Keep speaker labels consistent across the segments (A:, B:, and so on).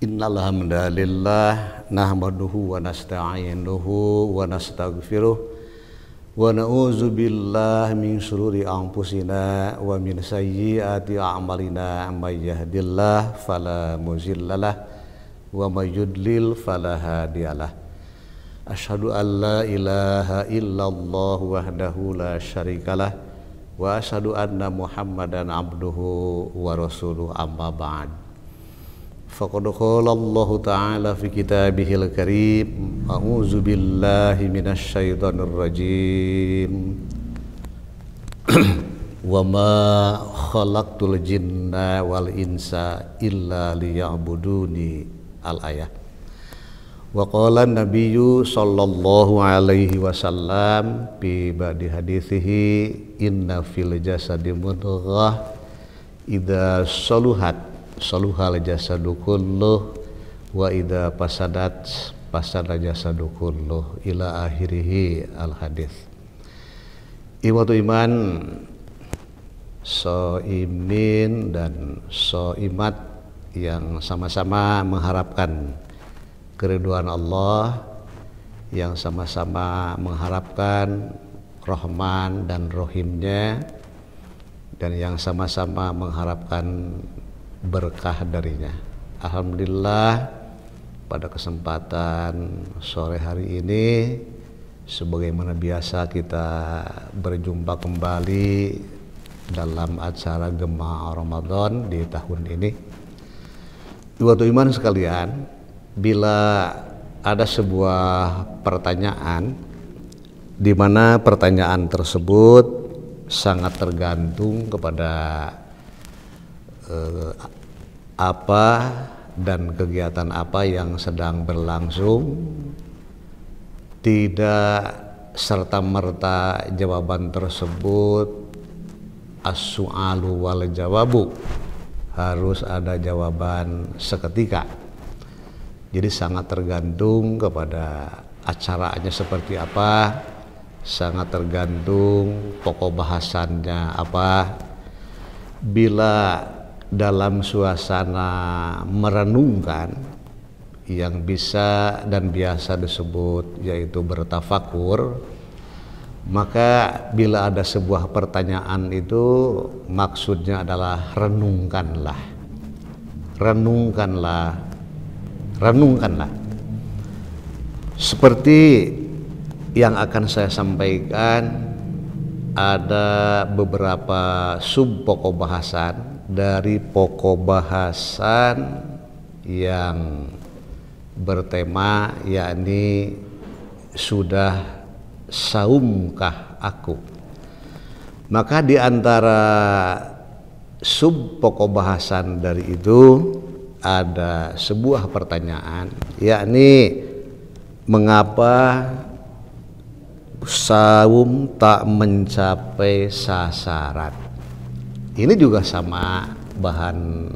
A: Innal hamdalillah nahmaduhu wa nasta'inuhu wa nastaghfiruh wa na'udzu billahi min syururi anfusina wa min sayyiati a'malina may yahdihillahu fala mudhillalah wa may yudlil fala hadiyalah. Asyhadu an la ilaha illallah wahdahu la syarikalah wa asyhadu anna Muhammadan abduhu wa rasuluh amma ba'd. Faqad qala Allah Ta'ala fi kitabihil karim, a'udzu billahi minasy syaithanir rajim. Wa ma khalaqtul jinna wal insa illa liya'buduni al-ayah. Wa qala an-nabiyyu sallallahu alaihi wasallam fi ba'di hadithihi inna fil jasadi mudghah idza saluhal jasadu kulluh wa idza fasada jasadu kulluh ila akhirih al hadis. Iwatu iman soimin dan soimat yang sama-sama mengharapkan keridhaan Allah, yang sama-sama mengharapkan Rahman dan Rahimnya, dan yang sama-sama mengharapkan berkah darinya. Alhamdulillah, pada kesempatan sore hari ini sebagaimana biasa kita berjumpa kembali dalam acara Gema Ramadan di tahun ini. Waktu iman sekalian, bila ada sebuah pertanyaan di mana pertanyaan tersebut sangat tergantung kepada apa dan kegiatan apa yang sedang berlangsung, tidak serta-merta jawaban tersebut as-su'alu wal jawabu, harus ada jawaban seketika. Jadi sangat tergantung kepada acaranya seperti apa, sangat tergantung pokok bahasannya apa. Bila dalam suasana merenungkan yang bisa dan biasa disebut yaitu bertafakur, maka bila ada sebuah pertanyaan itu maksudnya adalah renungkanlah, seperti yang akan saya sampaikan. Ada beberapa sub pokok bahasan dari pokok bahasan yang bertema yakni sudah saumkah aku. Maka di antara sub pokok bahasan dari itu ada sebuah pertanyaan, yakni mengapa saum tak mencapai sasaran. Ini juga sama bahan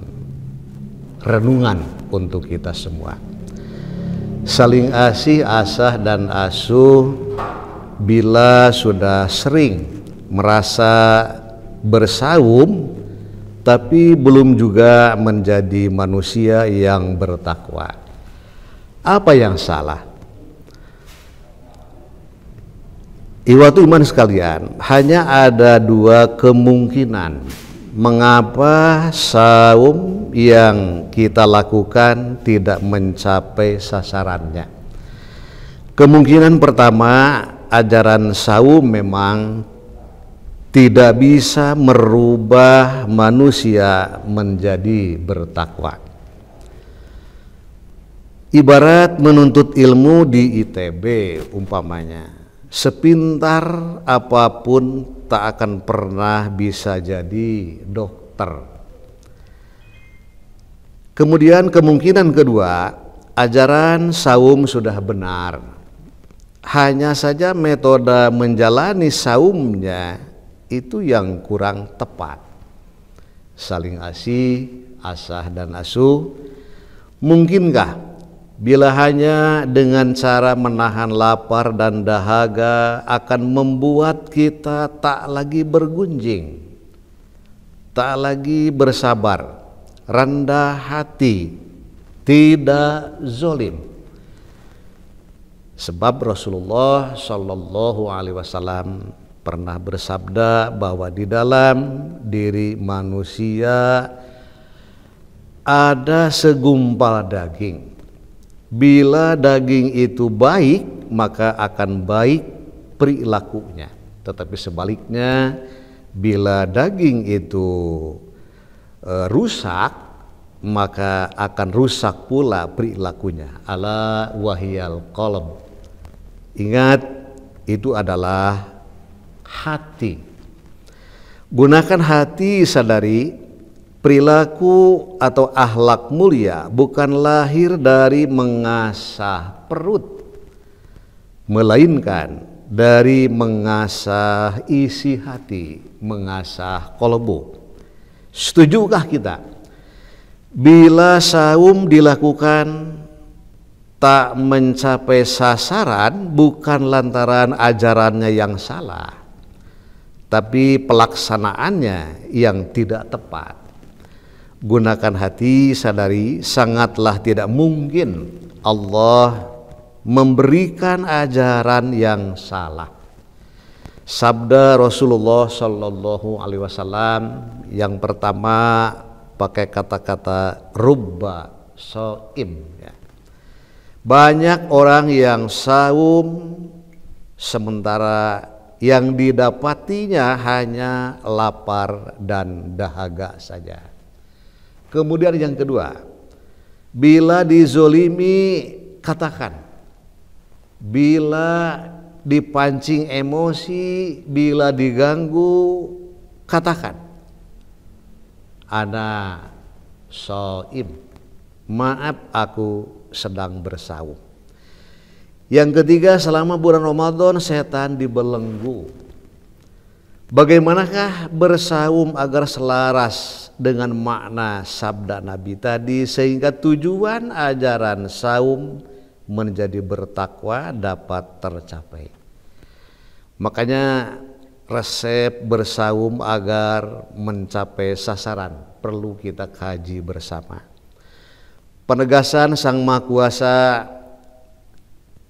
A: renungan untuk kita semua. Saling asih, asah dan asuh bila sudah sering merasa bersaum tapi belum juga menjadi manusia yang bertakwa. Apa yang salah? Iwatu iman sekalian, hanya ada dua kemungkinan mengapa saum yang kita lakukan tidak mencapai sasarannya. Kemungkinan pertama, ajaran saum memang tidak bisa merubah manusia menjadi bertakwa. Ibarat menuntut ilmu di ITB umpamanya, sepintar apapun tak akan pernah bisa jadi dokter. Kemudian kemungkinan kedua, ajaran saum sudah benar, hanya saja metode menjalani saumnya itu yang kurang tepat. Saling asih, asah dan asuh. Mungkinkah bila hanya dengan cara menahan lapar dan dahaga akan membuat kita tak lagi bergunjing, tak lagi bersabar, rendah hati, tidak zolim. Sebab Rasulullah Shallallahu Alaihi Wasallam pernah bersabda bahwa di dalam diri manusia ada segumpal daging. Bila daging itu baik, maka akan baik perilakunya. Tetapi sebaliknya, bila daging itu rusak, maka akan rusak pula perilakunya. Ala wahiyal qalb. Ingat, itu adalah hati. Gunakan hati, sadari perilaku atau akhlak mulia bukan lahir dari mengasah perut, melainkan dari mengasah isi hati, mengasah kolbu. Setujukah kita? Bila saum dilakukan tak mencapai sasaran, bukan lantaran ajarannya yang salah, tapi pelaksanaannya yang tidak tepat. Gunakan hati, sadari sangatlah tidak mungkin Allah memberikan ajaran yang salah. Sabda Rasulullah Shallallahu Alaihi Wasallam yang pertama pakai kata-kata rubba soim, ya. Banyak orang yang saum sementara yang didapatinya hanya lapar dan dahaga saja. Kemudian yang kedua, bila dizolimi katakan, bila dipancing emosi, bila diganggu katakan, ana shaim, maaf aku sedang bersaum. Yang ketiga, selama bulan Ramadan setan dibelenggu. Bagaimanakah bersaum agar selaras dengan makna sabda Nabi tadi, sehingga tujuan ajaran saum menjadi bertakwa dapat tercapai. Makanya resep bersaum agar mencapai sasaran perlu kita kaji bersama. Penegasan Sang Maha Kuasa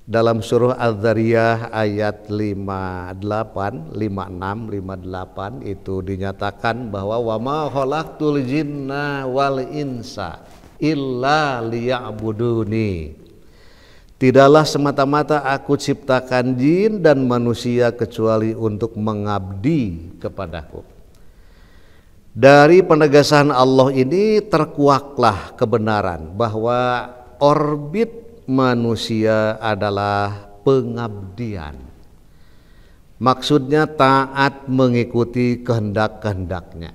A: dalam surah Al-Dzariyah ayat 58, 56, 58 itu dinyatakan bahwa wa ma khalaqtul jinna wal insa illa liya'buduni. Tidaklah semata-mata aku ciptakan jin dan manusia kecuali untuk mengabdi kepadaku. Dari penegasan Allah ini terkuaklah kebenaran bahwa orbit manusia adalah pengabdian. Maksudnya taat mengikuti kehendak-kehendaknya.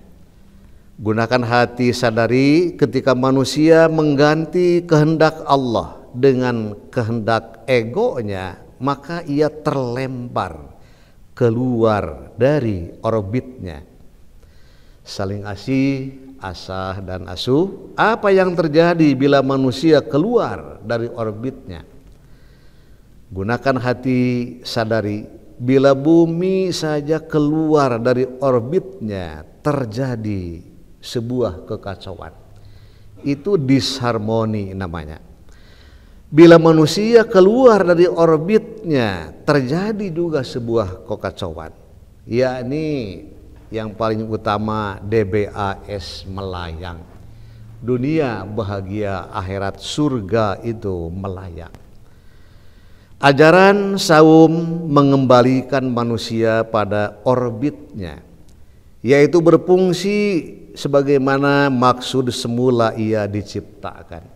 A: Gunakan hati, sadari ketika manusia mengganti kehendak Allah dengan kehendak egonya, maka ia terlempar keluar dari orbitnya. Saling asih, asah dan asuh. Apa yang terjadi bila manusia keluar dari orbitnya? Gunakan hati, sadari bila bumi saja keluar dari orbitnya, terjadi sebuah kekacauan. Itu disharmoni namanya. Bila manusia keluar dari orbitnya, terjadi juga sebuah kekacauan, yakni yang paling utama DBAS melayang. Dunia bahagia, akhirat surga itu melayang. Ajaran saum mengembalikan manusia pada orbitnya, yaitu berfungsi sebagaimana maksud semula ia diciptakan.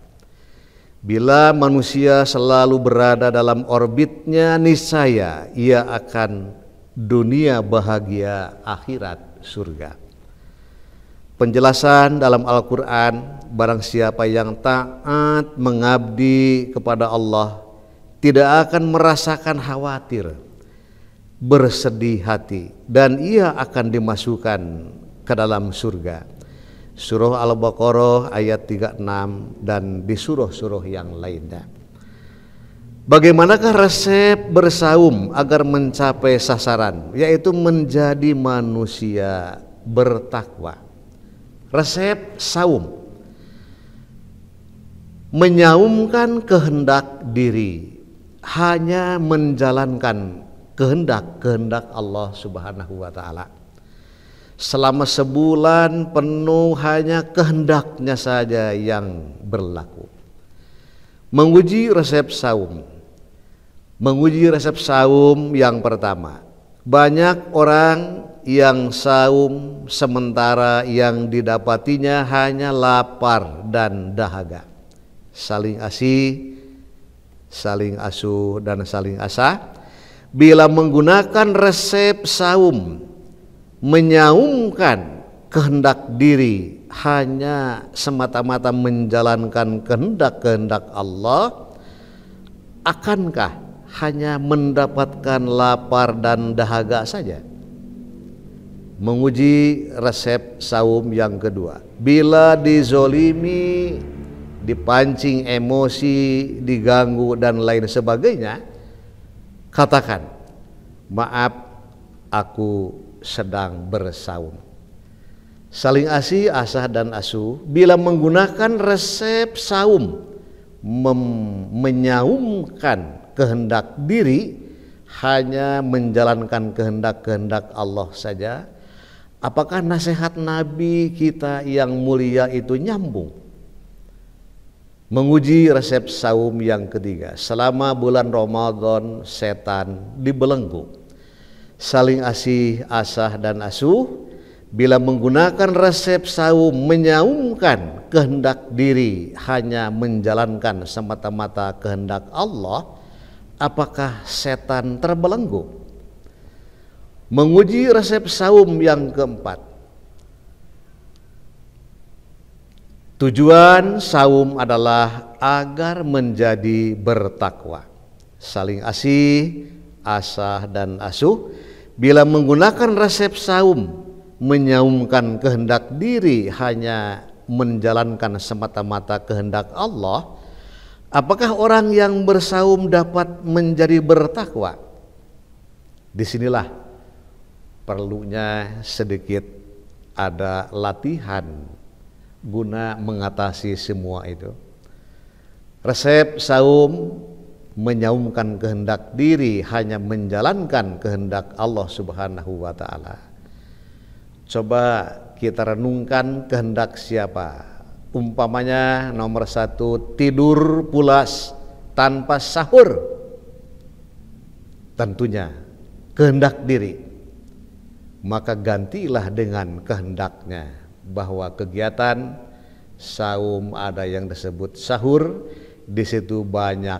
A: Bila manusia selalu berada dalam orbitnya, niscaya ia akan dunia bahagia, akhirat surga. Penjelasan dalam Al-Quran, barang siapa yang taat mengabdi kepada Allah tidak akan merasakan khawatir, bersedih hati, dan ia akan dimasukkan ke dalam surga. Surah Al-Baqarah ayat 36 dan di surah-surah yang lainnya. Bagaimanakah resep bersaum agar mencapai sasaran, yaitu menjadi manusia bertakwa? Resep saum menyaumkan kehendak diri, hanya menjalankan kehendak Allah Subhanahu wa taala. Selama sebulan penuh hanya kehendaknya saja yang berlaku. Menguji resep saum. Menguji resep saum yang pertama. Banyak orang yang saum sementara yang didapatinya hanya lapar dan dahaga. Saling asih, saling asuh dan saling asah. Bila menggunakan resep saum, menyaumkan kehendak diri, hanya semata-mata menjalankan kehendak-kehendak Allah, akankah hanya mendapatkan lapar dan dahaga saja? Menguji resep saum yang kedua. Bila dizolimi, dipancing emosi, diganggu dan lain sebagainya, katakan, maaf, aku sedang bersaum. Saling asih, asah dan asuh. Bila menggunakan resep saum, menyaumkan kehendak diri, hanya menjalankan kehendak-kehendak Allah saja, apakah nasihat Nabi kita yang mulia itu nyambung? Menguji resep saum yang ketiga. Selama bulan Ramadan setan dibelenggu. Saling asih, asah dan asuh. Bila menggunakan resep saum, menyaumkan kehendak diri, hanya menjalankan semata-mata kehendak Allah, apakah setan terbelenggu? Menguji resep saum yang keempat. Tujuan saum adalah agar menjadi bertakwa. Saling asih, asah dan asuh. Bila menggunakan resep saum, menyaumkan kehendak diri, hanya menjalankan semata-mata kehendak Allah, apakah orang yang bersaum dapat menjadi bertakwa? Disinilah perlunya sedikit ada latihan guna mengatasi semua itu. Resep saum, menyaumkan kehendak diri, hanya menjalankan kehendak Allah Subhanahu wa taala. Coba kita renungkan kehendak siapa? Umpamanya nomor satu, tidur pulas tanpa sahur. Tentunya kehendak diri. Maka gantilah dengan kehendaknya, bahwa kegiatan saum ada yang disebut sahur, di situ banyak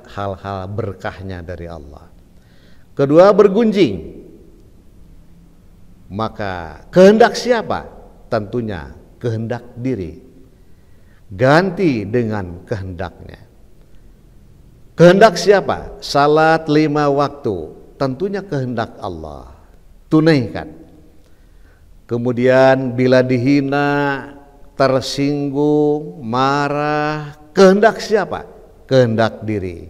A: hal-hal berkahnya dari Allah. Kedua, bergunjing. Maka kehendak siapa? Tentunya kehendak diri. Ganti dengan kehendaknya. Kehendak siapa? Salat 5 waktu. Tentunya kehendak Allah. Tunaikan. Kemudian bila dihina, tersinggung, marah, kehendak siapa? Kehendak diri.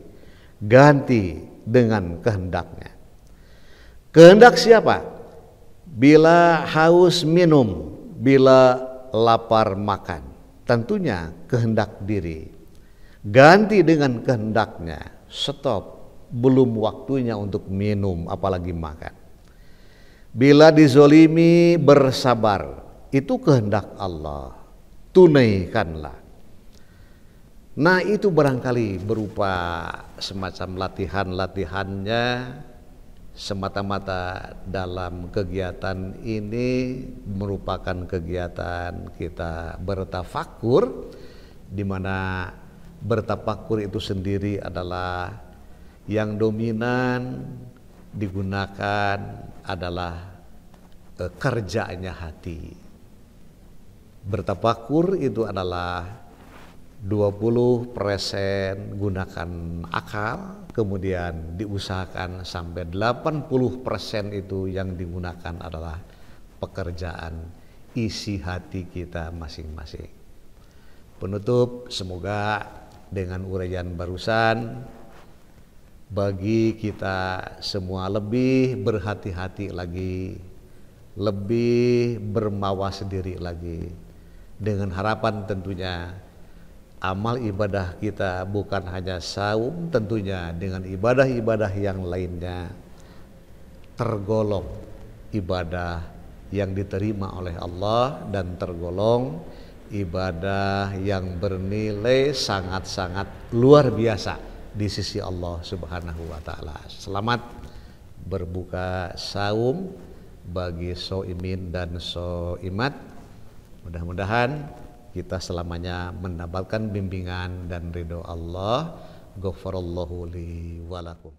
A: Ganti dengan kehendaknya. Kehendak siapa? Bila haus minum, bila lapar makan. Tentunya kehendak diri. Ganti dengan kehendaknya. Stop, belum waktunya untuk minum apalagi makan. Bila dizolimi, bersabar. Itu kehendak Allah. Tunaikanlah. Nah, itu barangkali berupa semacam latihan-latihannya, semata-mata dalam kegiatan ini merupakan kegiatan kita bertafakur, di mana bertafakur itu sendiri adalah yang dominan digunakan adalah kerjanya hati. Bertafakur itu adalah 20% gunakan akal, kemudian diusahakan sampai 80% itu yang digunakan adalah pekerjaan isi hati kita masing-masing. Penutup, semoga dengan uraian barusan bagi kita semua lebih berhati-hati lagi, lebih bermawas diri lagi, dengan harapan tentunya amal ibadah kita bukan hanya saum, tentunya dengan ibadah-ibadah yang lainnya tergolong ibadah yang diterima oleh Allah dan tergolong ibadah yang bernilai sangat-sangat luar biasa di sisi Allah Subhanahu wa taala. Selamat berbuka saum bagi soimin dan soimat. Mudah-mudahan kita selamanya mendapatkan bimbingan dan ridho Allah. Ghafarallahu li walakum.